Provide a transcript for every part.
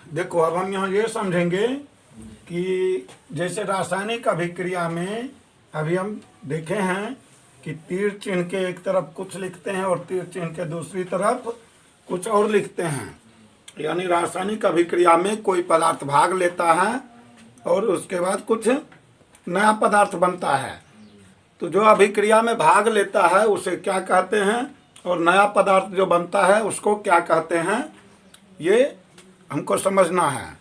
देखो अब हम यहाँ ये समझेंगे कि जैसे रासायनिक अभिक्रिया में अभी हम देखे हैं कि तीर चिन्ह के एक तरफ कुछ लिखते हैं और तीर चिन्ह के दूसरी तरफ कुछ और लिखते हैं। यानी रासायनिक अभिक्रिया में कोई पदार्थ भाग लेता है और उसके बाद कुछ नया पदार्थ बनता है। तो जो अभिक्रिया में भाग लेता है उसे क्या कहते हैं और नया पदार्थ जो बनता है उसको क्या कहते हैं, ये हमको समझना है।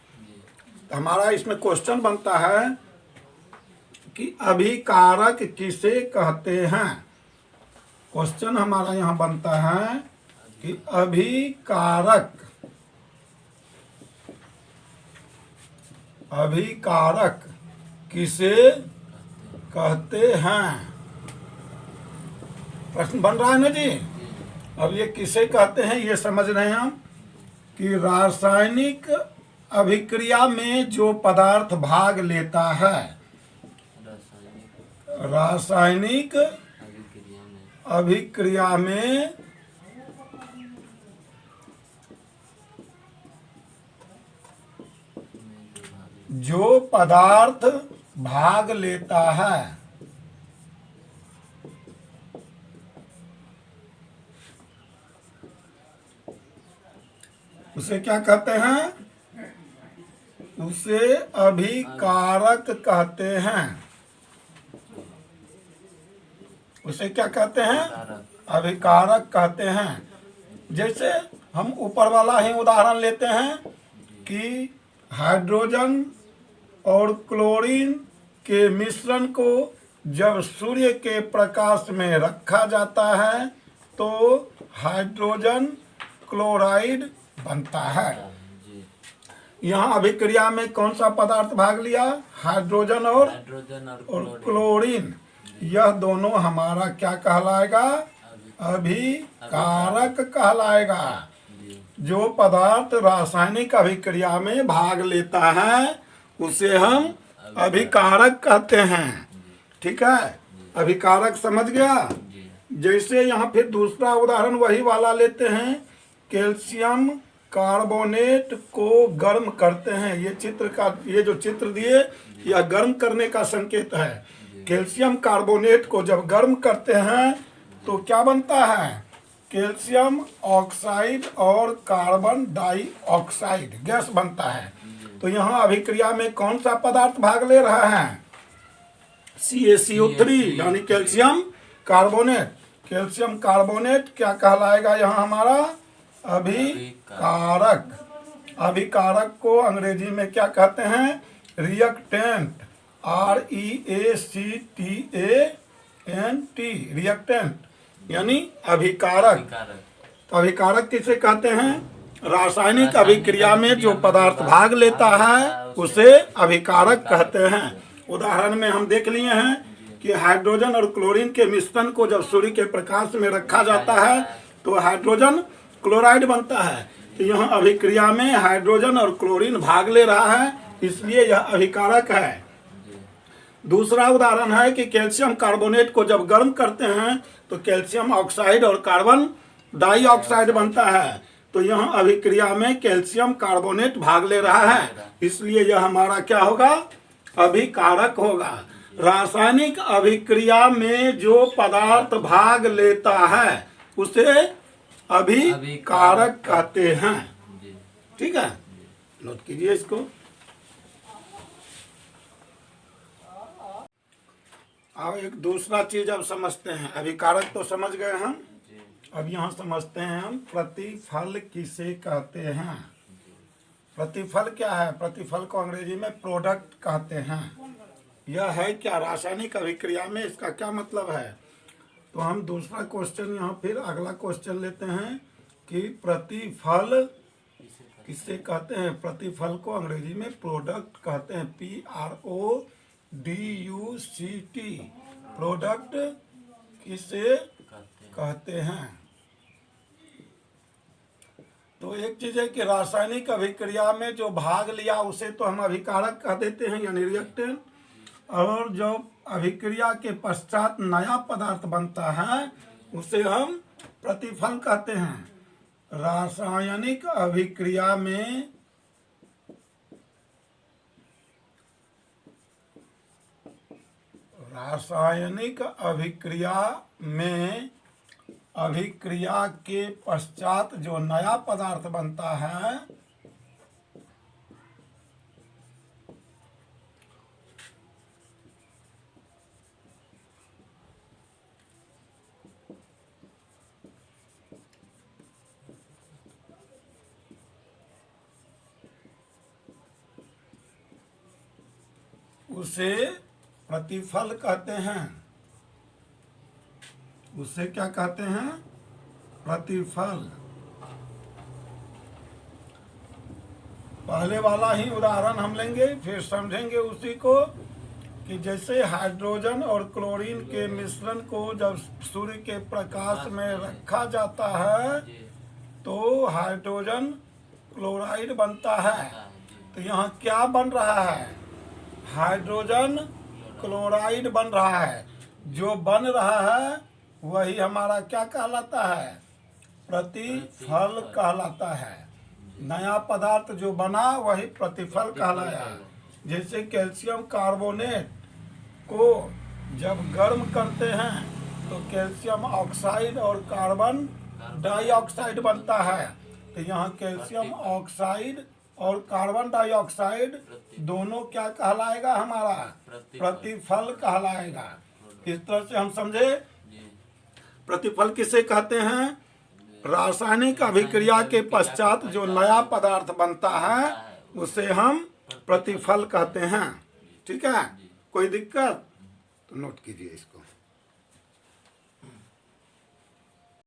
तो हमारा इसमें क्वेश्चन बनता है कि अभिकारक किसे कहते हैं। क्वेश्चन हमारा यहाँ बनता है कि अभिकारक किसे कहते हैं, प्रश्न बन रहा है ना जी। अब ये किसे कहते हैं ये समझ रहे हैं हम कि रासायनिक अभिक्रिया में जो पदार्थ भाग लेता है, रासायनिक अभिक्रिया में जो पदार्थ भाग लेता है उसे क्या कहते हैं, उसे अभिकारक कहते हैं। उसे क्या कहते हैं, अभिकारक कहते हैं। जैसे हम ऊपर वाला ही उदाहरण लेते हैं कि हाइड्रोजन और क्लोरीन के मिश्रण को जब सूर्य के प्रकाश में रखा जाता है तो हाइड्रोजन क्लोराइड बनता है। यहाँ अभिक्रिया में कौन सा पदार्थ भाग लिया, हाइड्रोजन और क्लोरीन। यह दोनों हमारा क्या कहलाएगा, अभिकारक कहलाएगा। जो पदार्थ रासायनिक अभिक्रिया में भाग लेता है उसे हम अभिकारक कहते हैं। ठीक है, अभिकारक समझ गया। जैसे यहाँ फिर दूसरा उदाहरण वही वाला लेते हैं, कैल्शियम कार्बोनेट को गर्म करते हैं। ये जो चित्र दिए यह गर्म करने का संकेत है। कैल्शियम कार्बोनेट को जब गर्म करते हैं तो क्या बनता है, कैल्शियम ऑक्साइड और कार्बन डाइऑक्साइड गैस बनता है। तो यहाँ अभिक्रिया में कौन सा पदार्थ भाग ले रहा है, CaCO3 यानी कैल्शियम कार्बोनेट। कैल्शियम कार्बोनेट क्या कहलाएगा यहाँ हमारा, अभिकारक। अभिकारक को अंग्रेजी में क्या कहते हैं, रिएक्टेंट, REACTANT, रिएक्टेंट यानी अभिकारक। तो अभिकारक किसे कहते हैं, रासायनिक अभिक्रिया में जो पदार्थ भाग लेता है उसे अभिकारक कहते हैं। उदाहरण में हम देख लिए हैं कि हाइड्रोजन और क्लोरीन के मिश्रण को जब सूर्य के प्रकाश में रखा जाता है तो हाइड्रोजन क्लोराइड बनता है। तो यहाँ अभिक्रिया में हाइड्रोजन और क्लोरीन भाग ले रहा है, इसलिए यह अभिकारक है। दूसरा उदाहरण है कि कैल्शियम कार्बोनेट को जब गर्म करते हैं तो कैल्शियम ऑक्साइड और कार्बन डाइऑक्साइड बनता है। तो यहाँ अभिक्रिया में कैल्शियम कार्बोनेट भाग ले रहा है, इसलिए यह हमारा क्या होगा, अभिकारक होगा। रासायनिक अभिक्रिया में जो पदार्थ भाग लेता है उसे अभिकारक कहते हैं। ठीक है, नोट कीजिए इसको। अब एक दूसरा चीज अब समझते हैं। अभिकारक तो समझ गए हम, अब यहाँ समझते हैं हम प्रतिफल किसे कहते हैं। प्रतिफल क्या है, प्रतिफल को अंग्रेजी में प्रोडक्ट कहते हैं। यह है क्या, रासायनिक अभिक्रिया में इसका क्या मतलब है। तो हम दूसरा क्वेश्चन यहाँ फिर अगला क्वेश्चन लेते हैं कि प्रतिफल किसे कहते हैं। प्रतिफल को अंग्रेजी में प्रोडक्ट कहते हैं, PRODUCT, प्रोडक्ट किसे कहते हैं। तो एक चीज है कि रासायनिक अभिक्रिया में जो भाग लिया उसे तो हम अभिकारक कह देते हैं यानी रिएक्टेंट, और जो अभिक्रिया के पश्चात नया पदार्थ बनता है उसे हम प्रतिफल कहते हैं। रासायनिक अभिक्रिया में रासायनिक अभिक्रिया में अभिक्रिया के पश्चात जो नया पदार्थ बनता है उसे प्रतिफल कहते हैं। उसे क्या कहते हैं? प्रतिफल। पहले वाला ही उदाहरण हम लेंगे, फिर समझेंगे उसी को कि जैसे हाइड्रोजन और क्लोरीन के मिश्रण को जब सूर्य के प्रकाश में रखा जाता है तो हाइड्रोजन क्लोराइड बनता है। तो यहाँ क्या बन रहा है? हाइड्रोजन क्लोराइड बन रहा है। जो बन रहा है वही हमारा क्या कहलाता है? प्रतिफल कहलाता है। नया पदार्थ जो बना वही प्रतिफल कहलाया। जैसे कैल्शियम कार्बोनेट को जब गर्म करते हैं तो कैल्शियम ऑक्साइड और कार्बन डाइऑक्साइड बनता है। तो यहाँ कैल्शियम ऑक्साइड और कार्बन डाइऑक्साइड दोनों क्या कहलाएगा? हमारा प्रतिफल कहलाएगा। इस तरह से हम समझे। प्रतिफल किसे कहते हैं? रासायनिक अभिक्रिया के पश्चात जो नया पदार्थ बनता है उसे हम प्रतिफल कहते हैं। ठीक है? कोई दिक्कत तो नोट कीजिए इसको।